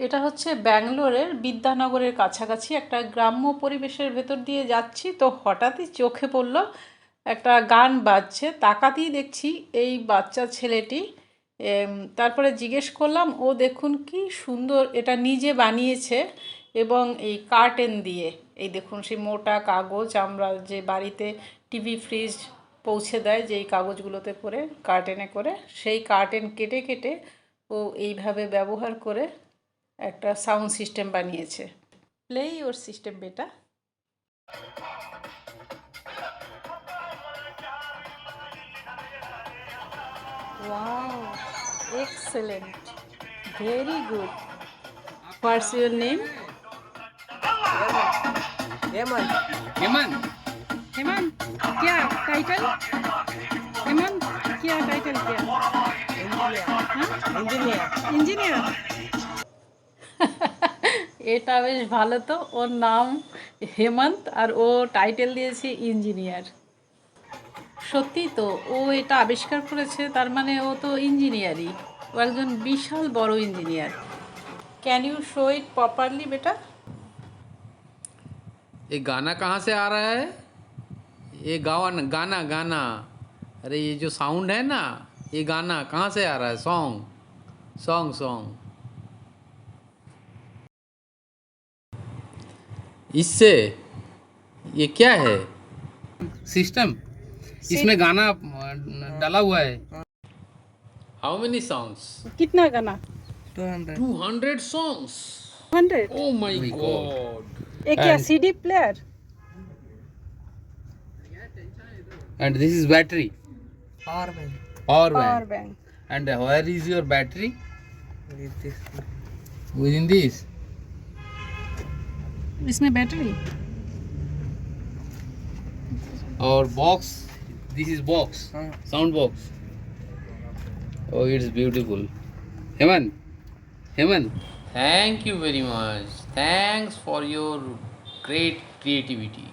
এটা হচ্ছে ব্যাঙ্গালোরের বিদ্যানগরের কাছাকাছি একটা গ্রাম্য পরিবেশের ভেতর দিয়ে যাচ্ছি, তো হঠাৎই চোখে পড়লো একটা গান বাজছে। তাকাতেই দেখছি এই বাচ্চা ছেলেটি। তারপরে জিজ্ঞেস করলাম, ও দেখুন কি সুন্দর এটা নিজে বানিয়েছে, এবং এই কার্টেন দিয়ে, এই দেখুন সেই মোটা কাগজ আমরা যে বাড়িতে টিভি ফ্রিজ পৌঁছে দেয় যেই কাগজগুলোতে করে কার্টেনে করে, সেই কার্টেন কেটে কেটে ও এইভাবে ব্যবহার করে একটা সাউন্ড সিস্টেম বানিয়েছে। প্লে ইওর সিস্টেম বেটা। Wow, excellent, very good. What's your name? Hemant Hemant Hemant. क्या टाइटल? हेमंत क्या टाइटल क्या? Engineer engineer. এটা বেশ ভালো তো, ওর নাম হেমন্ত আর ও টাইটেল দিয়েছে ইঞ্জিনিয়ার। সত্যি তো, ও এটা আবিষ্কার করেছে, তার মানে ও তো ইঞ্জিনিয়ারই, ও একজন বিশাল বড় engineer. Can you show it properly বেটা? ये गाना कहाँ से आ रहा है? ये गाना गाना गाना, अरे ये जो साउंड है ना, ये गाना कहाँ से आ रहा है? सॉन्ग सॉन्ग सॉन्ग इससे ये क्या है? सिस्टम, इसमें गाना डाला हुआ है। How many songs? कितना गाना? 200 200 songs. 100? Oh my god. ये क्या And- CD player? And this is battery. Power bank Power power bank. Bank. And where is your battery? with this Within this. इसमें battery? Or box. This is box. हाँ Sound box. Oh, it's beautiful. Hemant. Hemant. Thank you very much. Thanks for your great creativity.